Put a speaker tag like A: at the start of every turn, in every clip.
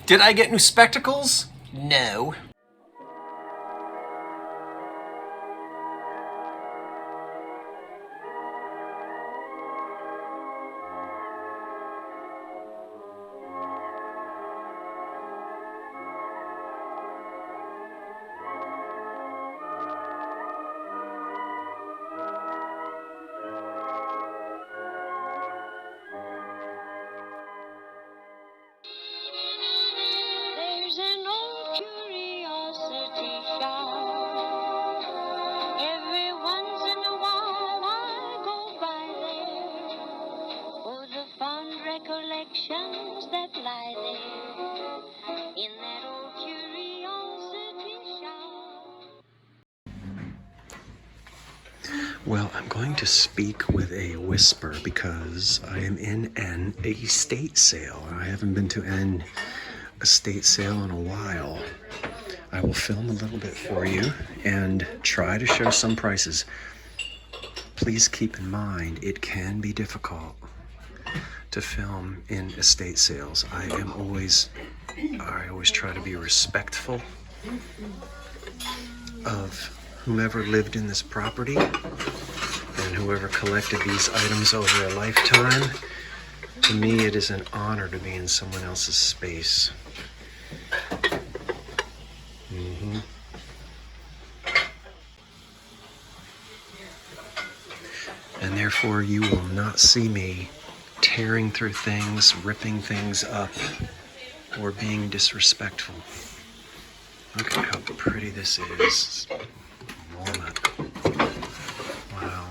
A: Did I get new spectacles? No.
B: There's an old curiosity shop. Every once in a while I go by there for the fond recollections that lie there in that old curiosity shop.
A: Well, I'm going to speak with a whisper because I am in an estate sale. I haven't been to an estate sale in a while. I will film a little bit for you and try to show some prices. Please keep in mind it can be difficult to film in estate sales. I always try to be respectful of whomever lived in this property and whoever collected these items over a lifetime. To me, it is an honor to be in someone else's space. And therefore, you will not see me tearing through things, ripping things up, or being disrespectful. Look at how pretty this is. Walnut. Wow.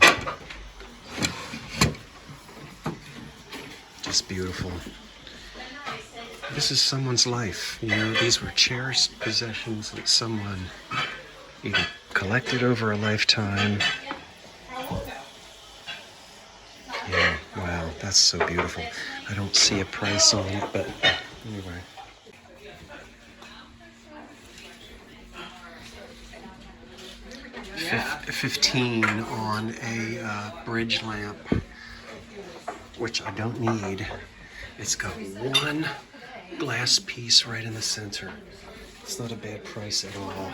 A: Just beautiful. This is someone's life. You know, these were cherished possessions that someone either collected over a lifetime. Yeah, wow, that's so beautiful. I don't see a price on it, but anyway. $15 on a bridge lamp, which I don't need. It's got one glass piece right in the center. It's not a bad price at all.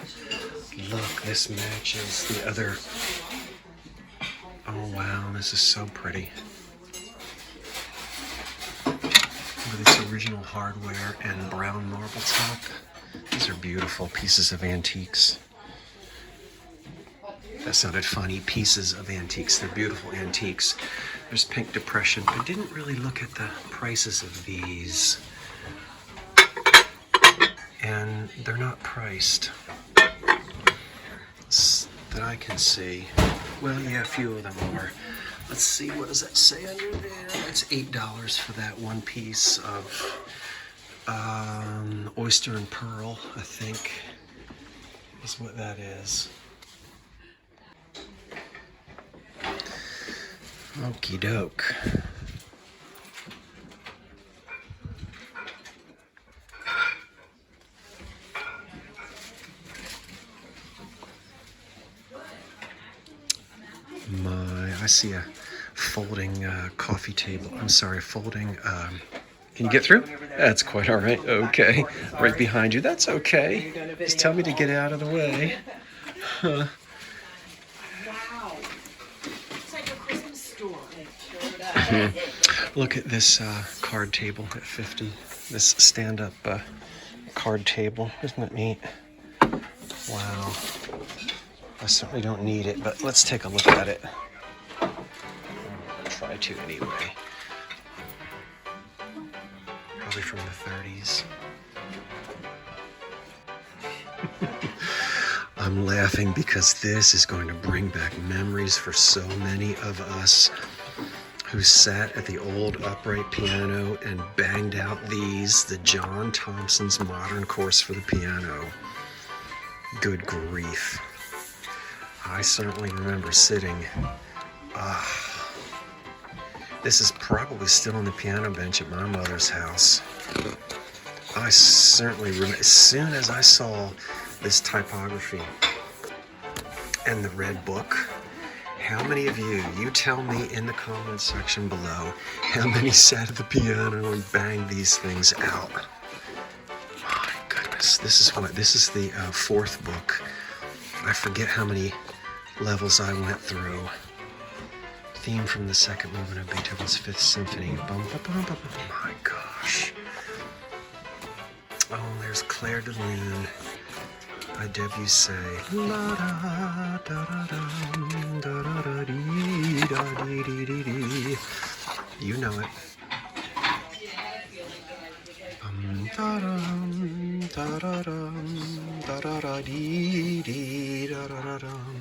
A: Look, this matches the other. Oh wow, this is so pretty. With its original hardware and brown marble top. These are beautiful pieces of antiques. That sounded funny, pieces of antiques. They're beautiful antiques. There's Pink Depression. I didn't really look at the prices of these. And they're not priced. That I can see. Well, yeah, a few of them are. Let's see, what does that say under there? It's $8 for that one piece of oyster and pearl, I think, is what that is. Okie doke. I see a folding coffee table. I'm sorry, folding. Can you get through? That's quite all right. Okay. Right behind you. That's okay. Just tell me to get out of the way. Huh.
C: Wow. It's like a Christmas store.
A: Look at this card table at 50. This stand-up card table. Isn't it neat? Wow. I certainly don't need it, but let's take a look at it. Try to anyway. Probably from the 30s. I'm laughing because this is going to bring back memories for so many of us who sat at the old upright piano and banged out the John Thompson's Modern Course for the Piano. Good grief. I certainly remember sitting. This is probably still on the piano bench at my mother's house. I certainly remember, as soon as I saw this typography and the red book, how many of you tell me in the comments section below, how many sat at the piano and banged these things out? books. This is the fourth book. I forget how many levels I went through. Theme from the second movement of Beethoven's Fifth Symphony. Bum, bum, bum, bum. Oh my gosh. Oh, there's Claire de Lune by Debussy. La da da da da da da da dee da dee dee dee dee. You know it. Da dum da da dum da da da dee dee da da da dum.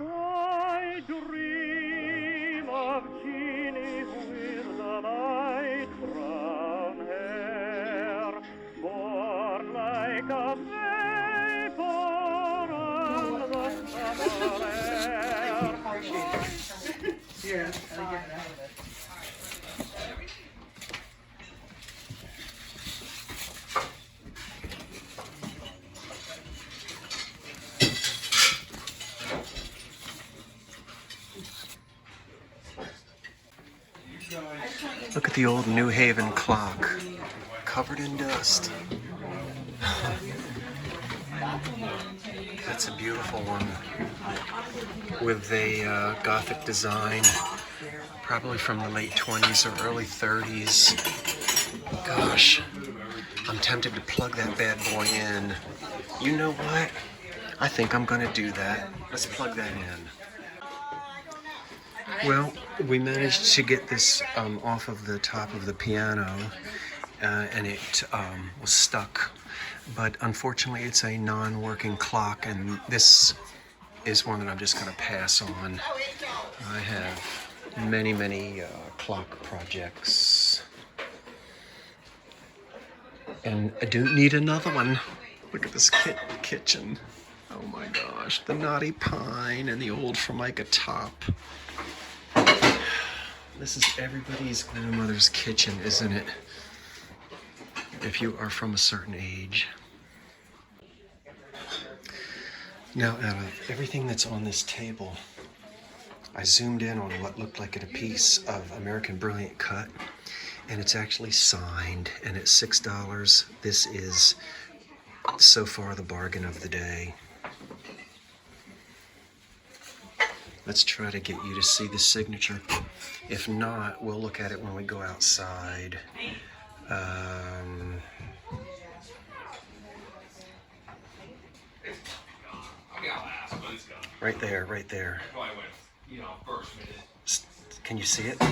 D: I dream of Jeannie with the light brown hair, born like a vapor on the summer air.
C: Here, I'll get it out of it.
A: Look at the old New Haven clock, covered in dust. That's a beautiful one, with a Gothic design, probably from the late 20s or early 30s. Gosh, I'm tempted to plug that bad boy in. You know what? I think I'm gonna do that. Let's plug that in. Well, we managed to get this off of the top of the piano, and it was stuck. But unfortunately, it's a non-working clock, and this is one that I'm just going to pass on. I have many clock projects, and I don't need another one. Look at this kitchen. Oh my gosh, the knotty pine and the old Formica top. This is everybody's grandmother's kitchen, isn't it? If you are from a certain age. Now, out of everything that's on this table, I zoomed in on what looked like a piece of American Brilliant cut, and it's actually signed, and at $6, this is so far the bargain of the day. Let's try to get you to see the signature. If not, we'll look at it when we go outside. Right there, right there. Can you see it?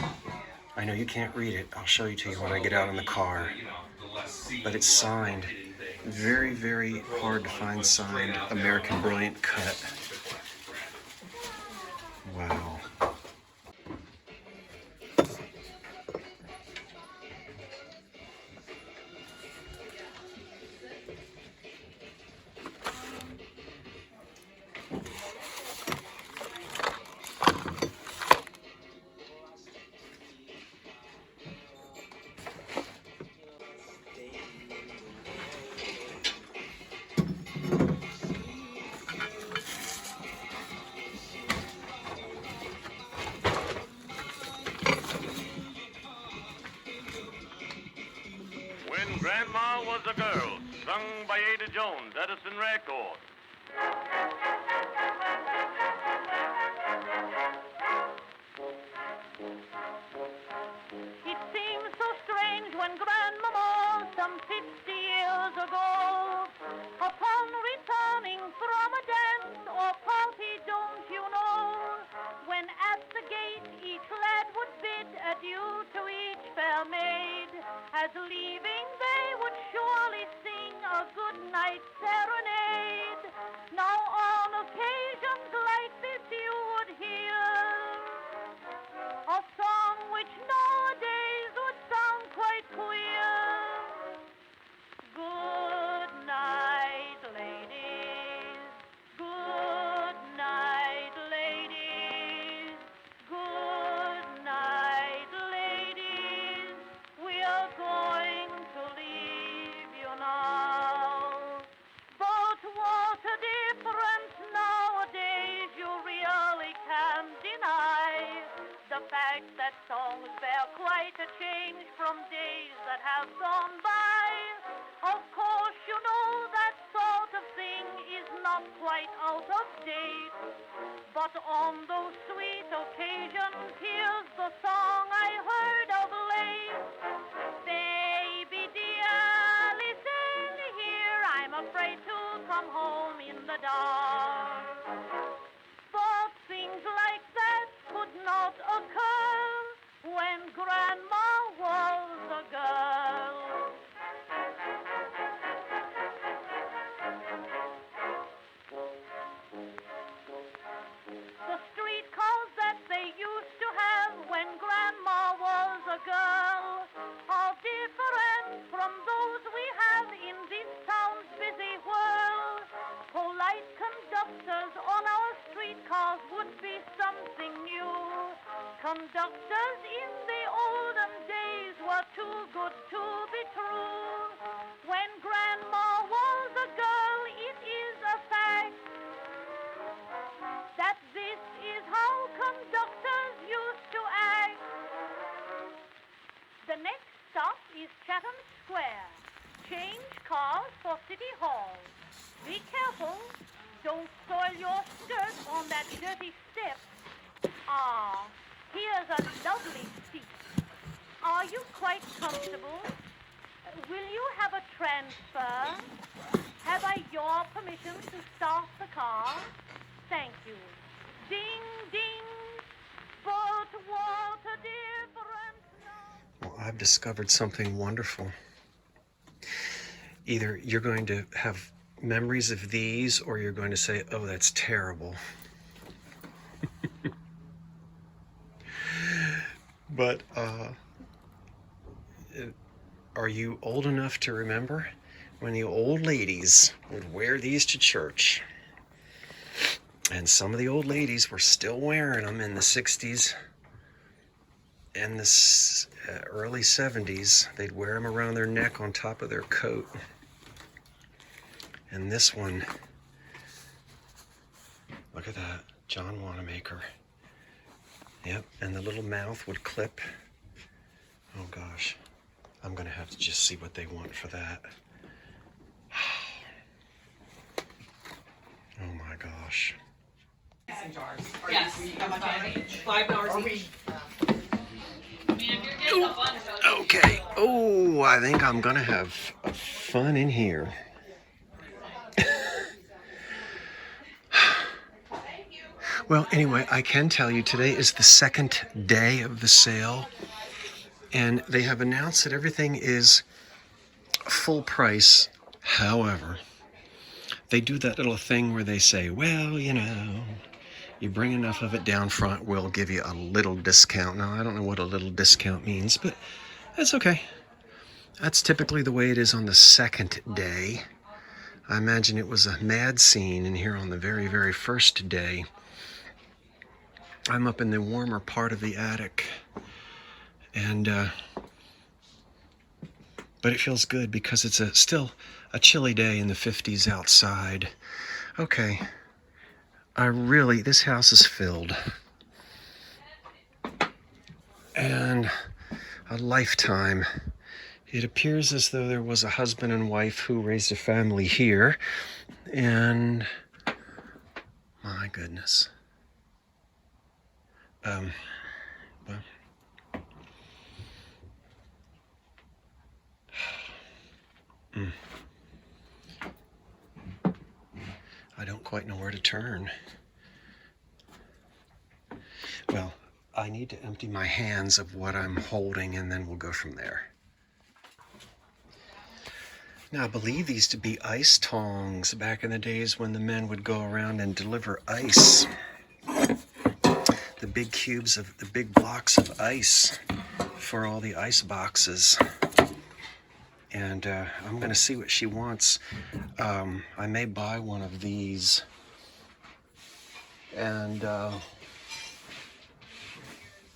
A: I know you can't read it. I'll show you to you when I get out in the car. But it's signed. Very hard to find signed American Brilliant cut. Wow.
D: When Grandma Was a Girl, sung by Ada Jones, Edison Record.
B: It seems so strange when Grandmama, some 50 years ago, upon returning from a dance or party, don't you know, when at the gate each lad would bid adieu to each fair maid, as leaving they would surely sing a good night serenade. Now on occasions like this you would hear a song which nowadays would sound quite queer. Good night, ladies. Good night, ladies. Good fact that songs bear quite a change from days that have gone by. Of course, you know that sort of thing is not quite out of date. But on those sweet occasions, here's the song I heard of late. Baby dear, listen here, I'm afraid to come home in the dark. But things like that could not occur when Grandma was a girl. The streetcars that they used to have when Grandma was a girl are different from those we have in this town's busy world. Polite conductors on our streetcars would be something new. Conductors in the olden days were too good to be true. When Grandma was a girl, it is a fact that this is how conductors used to act. The next stop is Chatham Square. Change cars for City Hall. Be careful, don't soil your skirt on that dirty step. Ah, here's a lovely seat. Are you quite comfortable? Will you have a transfer? Have I your permission to start the car? Thank you. Ding, ding, but what a difference now.
A: Well, I've discovered something wonderful. Either you're going to have memories of these, or you're going to say, oh, that's terrible. But are you old enough to remember when the old ladies would wear these to church? And some of the old ladies were still wearing them in the 60s and the early 70s. They'd wear them around their neck on top of their coat. And this one, look at that, John Wanamaker. Yep, and the little mouth would clip. Oh gosh, I'm gonna have to just see what they want for that. Oh my gosh.
C: Jars.
E: Yes,
C: How much are they?
E: $5 each.
A: Okay, oh, I think I'm gonna have fun in here. Well, anyway, I can tell you today is the second day of the sale, and they have announced that everything is full price. However, they do that little thing where they say, well, you know, you bring enough of it down front, we'll give you a little discount. Now, I don't know what a little discount means, but that's okay. That's typically the way it is on the second day. I imagine it was a mad scene in here on the very, very first day. I'm up in the warmer part of the attic, and but it feels good because it's still a chilly day in the 50s outside. Okay, this house is filled, and a lifetime. It appears as though there was a husband and wife who raised a family here, and my goodness. Well, I don't quite know where to turn. Well, I need to empty my hands of what I'm holding, and then we'll go from there. Now, I believe these to be ice tongs back in the days when the men would go around and deliver ice. The big blocks of ice for all the ice boxes. And I'm gonna see what she wants. I may buy one of these. And I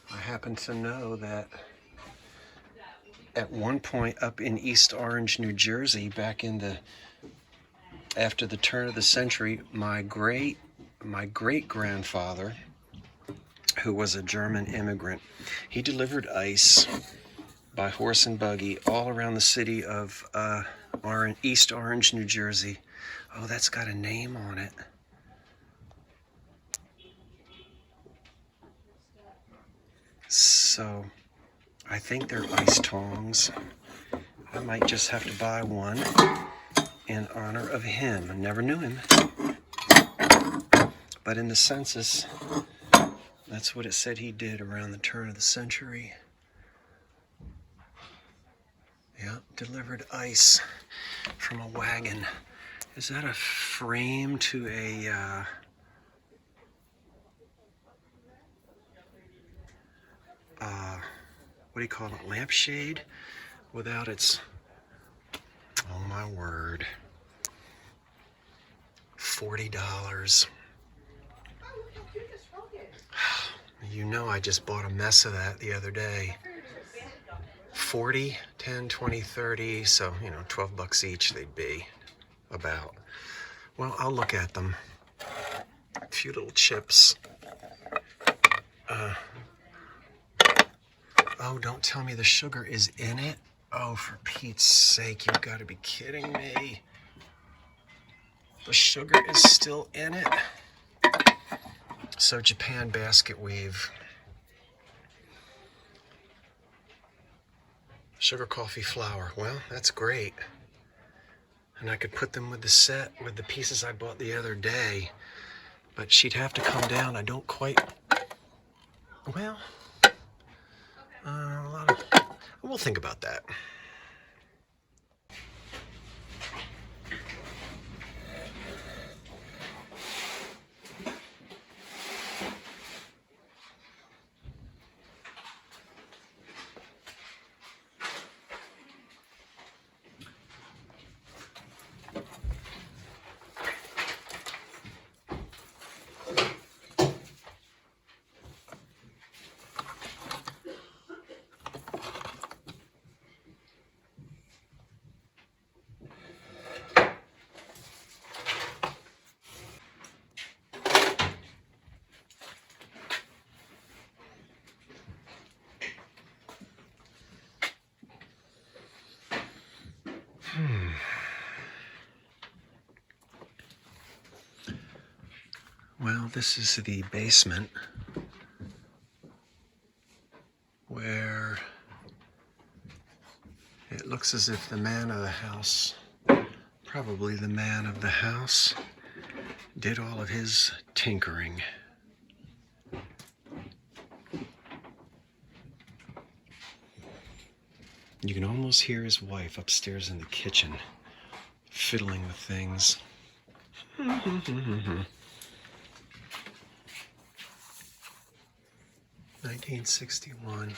A: happen to know that at one point up in East Orange, New Jersey, back in after the turn of the century, my great grandfather, who was a German immigrant. He delivered ice by horse and buggy all around the city of East Orange, New Jersey. Oh, that's got a name on it. So, I think they're ice tongs. I might just have to buy one in honor of him. I never knew him. But in the census, that's what it said he did around the turn of the century. Yep, delivered ice from a wagon. Is that a frame to a what do you call it, lampshade? Without its, oh my word, $40. You know I just bought a mess of that the other day. 40, 10, 20, 30, so, 12 bucks each they'd be, about. Well, I'll look at them. A few little chips. Oh, don't tell me the sugar is in it. Oh, for Pete's sake, you've got to be kidding me. The sugar is still in it. So Japan basket weave. Sugar, coffee, flour. Well, that's great. And I could put them with the set, with the pieces I bought the other day. But she'd have to come down. I don't quite... Well, we'll think about that. Well, this is the basement where it looks as if the man of the house, probably the man of the house, did all of his tinkering. You can almost hear his wife upstairs in the kitchen fiddling with things. 1961.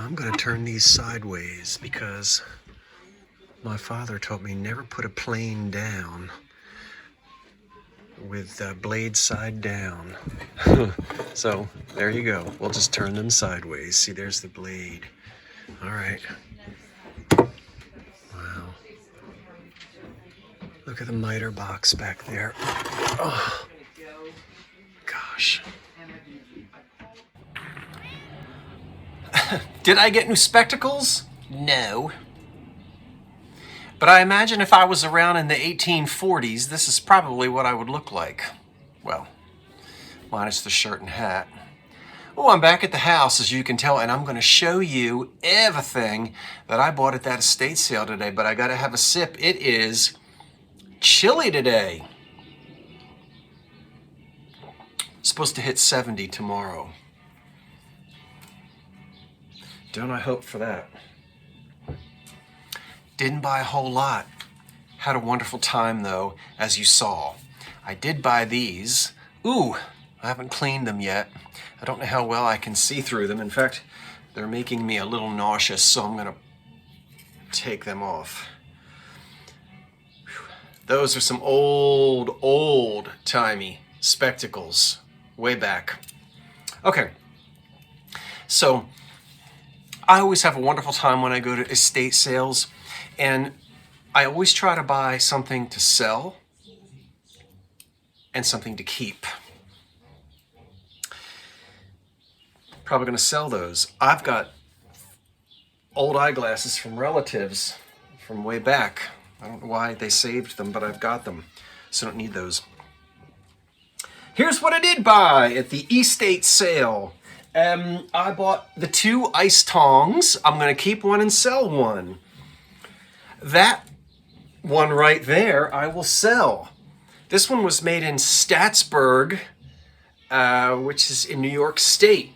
A: Now I'm going to turn these sideways because my father taught me never put a plane down with blade side down. So there you go. We'll just turn them sideways. See, there's the blade. All right. Wow. Look at the miter box back there. Oh, gosh. Did I get new spectacles? No. But I imagine if I was around in the 1840s, this is probably what I would look like. Well, minus the shirt and hat. Oh, I'm back at the house, as you can tell, and I'm going to show you everything that I bought at that estate sale today, but I got to have a sip. It is chilly today. It's supposed to hit 70 tomorrow. Don't I hope for that? Didn't buy a whole lot. Had a wonderful time though, as you saw. I did buy these. Ooh, I haven't cleaned them yet. I don't know how well I can see through them. In fact, they're making me a little nauseous, so I'm gonna take them off. Whew. Those are some old-timey spectacles, way back. Okay, so I always have a wonderful time when I go to estate sales. And I always try to buy something to sell and something to keep. Probably going to sell those. I've got old eyeglasses from relatives from way back. I don't know why they saved them, but I've got them, so I don't need those. Here's what I did buy at the estate sale. I bought the 2 ice tongs. I'm going to keep one and sell one. That one right there, I will sell. This one was made in Statsburg, which is in New York State.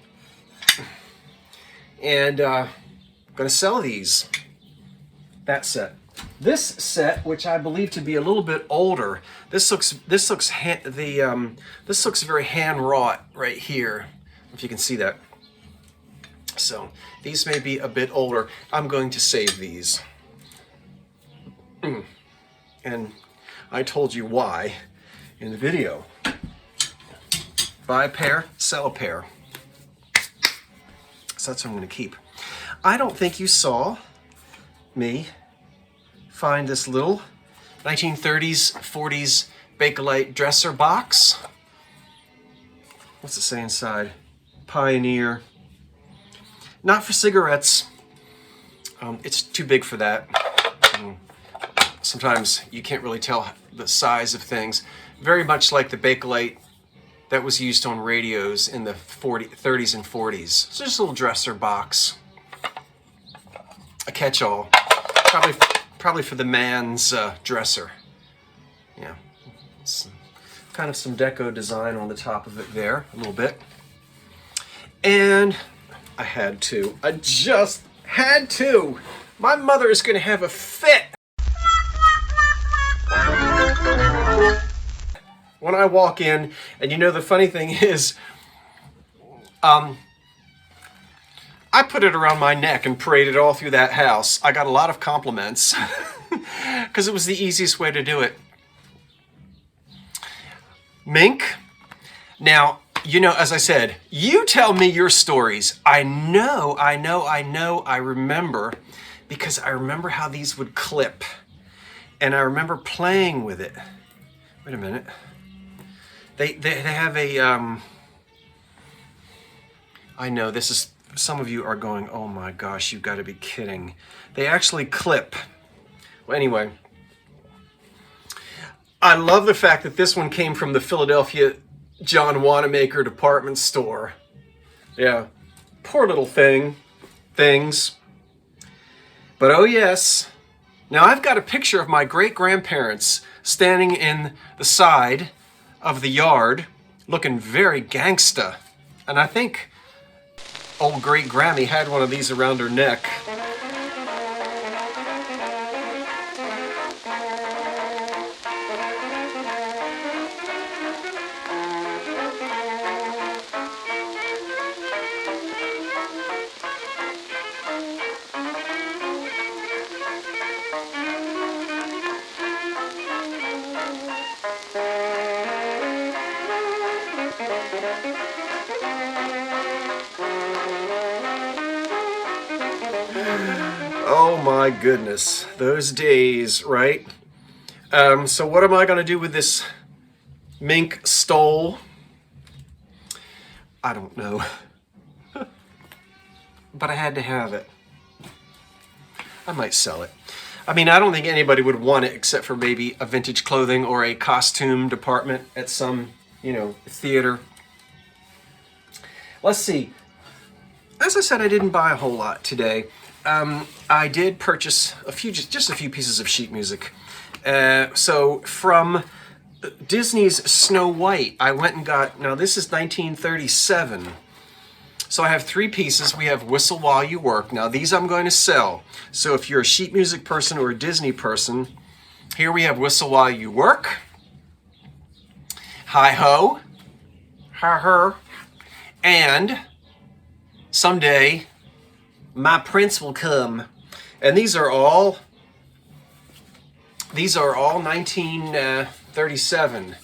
A: And I'm going to sell these. That set. This set, which I believe to be a little bit older, this looks very hand wrought right here, if you can see that. So these may be a bit older. I'm going to save these. And I told you why in the video. Buy a pair, sell a pair. So that's what I'm going to keep. I don't think you saw me find this little 1930s, 40s Bakelite dresser box. What's it say inside? Pioneer. Not for cigarettes. It's too big for that. Sometimes you can't really tell the size of things. Very much like the Bakelite that was used on radios in the 30s and 40s. So just a little dresser box. A catch-all. Probably for the man's dresser. Yeah. It's kind of some deco design on the top of it there, a little bit. And I just had to. My mother is going to have a fit when I walk in. And you know, the funny thing is, I put it around my neck and paraded all through that house. I got a lot of compliments because it was the easiest way to do it. Mink, now, you know, as I said, you tell me your stories. I remember, because I remember how these would clip. And I remember playing with it. Wait a minute. They have a, I know this is, some of you are going, oh my gosh, you've got to be kidding. They actually clip. Well, anyway, I love the fact that this one came from the Philadelphia John Wanamaker department store. Yeah, poor little things. But oh yes, now I've got a picture of my great-grandparents standing in the side of the yard, looking very gangsta. And I think old great-grammy had one of these around her neck. Oh my goodness, those days, right? So what am I going to do with this mink stole? I don't know. But I had to have it. I might sell it. I mean, I don't think anybody would want it except for maybe a vintage clothing or a costume department at some, theater. Let's see. As I said, I didn't buy a whole lot today. I did purchase just a few pieces of sheet music. So from Disney's Snow White, I went and got, now this is 1937. So I have 3 pieces. We have Whistle While You Work. Now these I'm going to sell. So if you're a sheet music person or a Disney person, here we have Whistle While You Work. Hi Ho. Ha her. And Someday My Prince Will Come. And these are all 1937.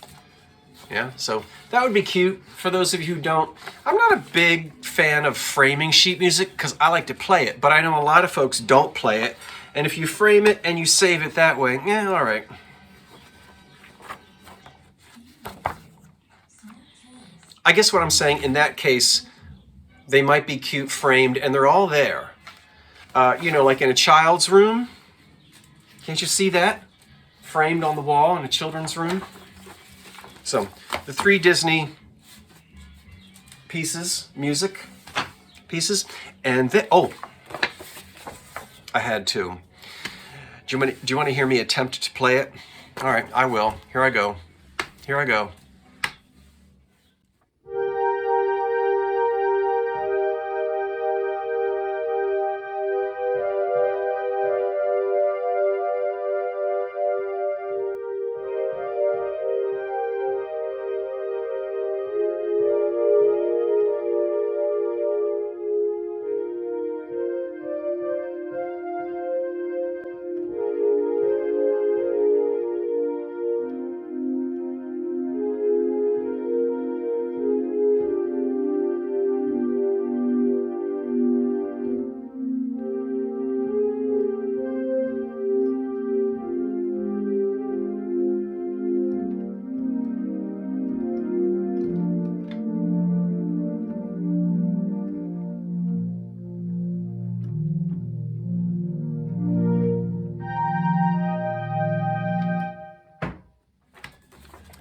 A: Yeah, so that would be cute for those of you who don't. I'm not a big fan of framing sheet music because I like to play it, but I know a lot of folks don't play it. And if you frame it and you save it that way, yeah, all right. I guess what I'm saying in that case, they might be cute framed and they're all there. Like in a child's room. Can't you see that? Framed on the wall in a children's room. So, the 3 Disney music pieces, and I had 2. Do you want to hear me attempt to play it? All right, I will. Here I go.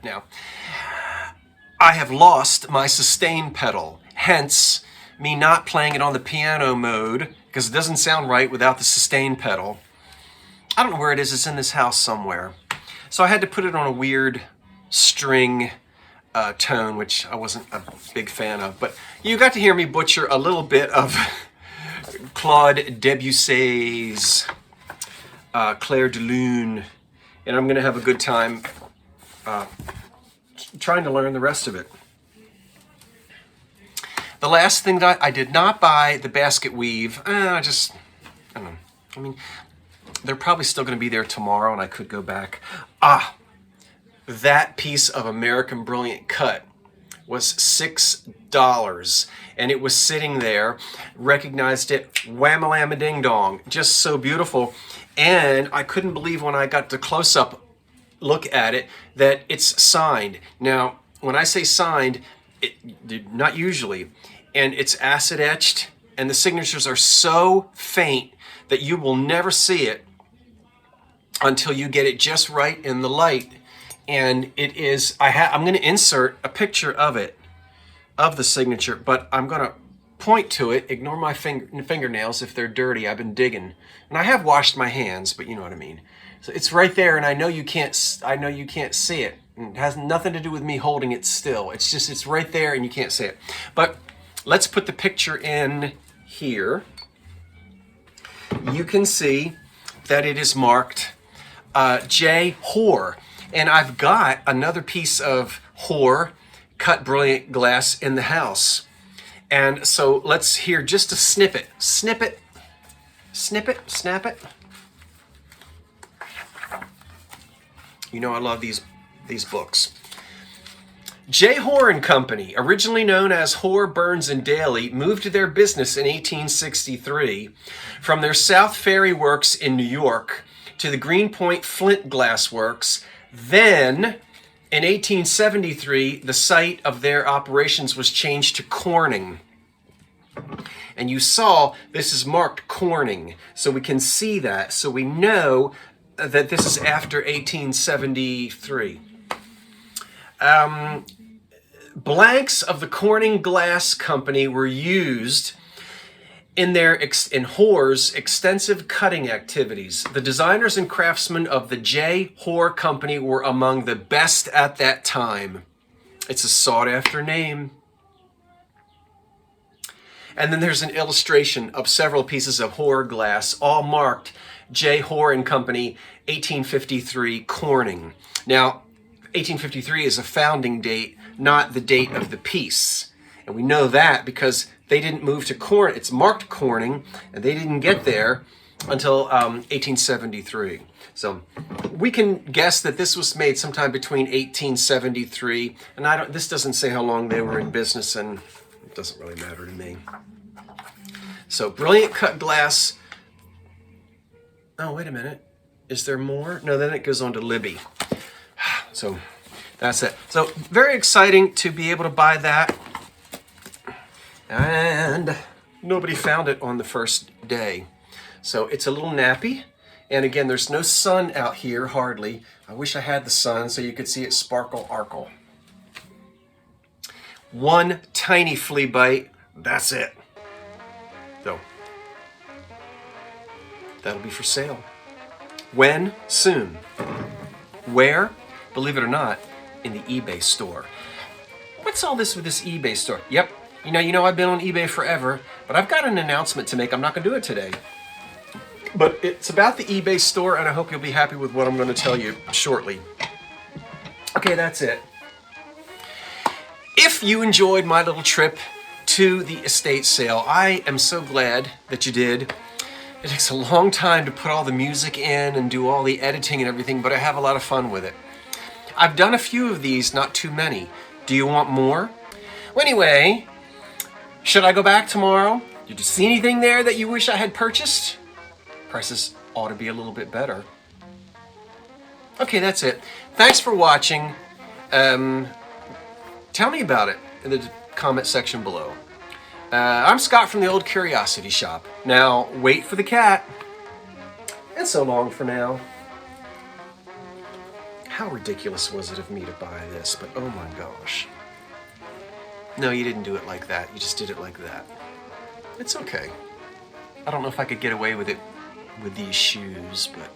A: Now, I have lost my sustain pedal, hence me not playing it on the piano mode, because it doesn't sound right without the sustain pedal. I don't know where it is, it's in this house somewhere. So I had to put it on a weird string tone, which I wasn't a big fan of. But you got to hear me butcher a little bit of Claude Debussy's Clair de Lune, and I'm going to have a good time trying to learn the rest of it. The last thing that I did not buy the basket weave. I don't know. I mean, they're probably still going to be there tomorrow, and I could go back. That piece of American Brilliant Cut was $6, and it was sitting there. Recognized it, wham-a-lam-a ding-dong, just so beautiful. And I couldn't believe when I got the close-up look at it that it's signed. Now, when I say signed, not usually, and it's acid etched, and the signatures are so faint that you will never see it until you get it just right in the light. And it is, I'm going to insert a picture of it, of the signature, but I'm going to point to it. Ignore my fingernails if they're dirty. I've been digging, and I have washed my hands, but you know what I mean. So it's right there, and I know you can't see it. It has nothing to do with me holding it still. It's just, it's right there, and you can't see it. But let's put the picture in here. You can see that it is marked J. Hoare. And I've got another piece of Hoare cut brilliant glass in the house. And so let's hear just a snippet. Snip it, snap it. You know I love these books. J. Hoare and Company, originally known as Hoare, Burns and Daly, moved their business in 1863 from their South Ferry Works in New York to the Greenpoint Flint Glass Works. Then, in 1873, the site of their operations was changed to Corning. And you saw this is marked Corning, so we can see that. So we know that this is after 1873. Blanks of the Corning Glass Company were used in Hoare's extensive cutting activities. The designers and craftsmen of the J. Hoare Company were among the best at that time. It's a sought-after name. And then there's an illustration of several pieces of Hoare glass, all marked J. Hoare and Company, 1853, Corning. Now, 1853 is a founding date, not the date of the piece. And we know that because they didn't move to Corning. It's marked Corning, and they didn't get there until 1873. So we can guess that this was made sometime between 1873, and this doesn't say how long they were in business, and it doesn't really matter to me. So brilliant cut glass. Oh, wait a minute. Is there more? No, then it goes on to Libby. So that's it. So very exciting to be able to buy that. And nobody found it on the first day. So it's a little nappy. And again, there's no sun out here, hardly. I wish I had the sun so you could see it sparkle arkle. One tiny flea bite, that's it. So that'll be for sale. When? Soon. Where? Believe it or not, in the eBay store. What's all this with this eBay store? Yep, you know I've been on eBay forever, but I've got an announcement to make. I'm not going to do it today. But it's about the eBay store, and I hope you'll be happy with what I'm going to tell you shortly. Okay, that's it. If you enjoyed my little trip to the estate sale, I am so glad that you did. It takes a long time to put all the music in and do all the editing and everything, but I have a lot of fun with it. I've done a few of these, not too many. Do you want more? Well, anyway, should I go back tomorrow? Did you see anything there that you wish I had purchased? Prices ought to be a little bit better. Okay, that's it. Thanks for watching. Tell me about it in the comment section below. I'm Scott from the Old Curiosity Shop. Now, wait for the cat. And so long for now. How ridiculous was it of me to buy this, but oh my gosh. No, you didn't do it like that. You just did it like that. It's okay. I don't know if I could get away with it with these shoes, but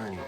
A: anyway.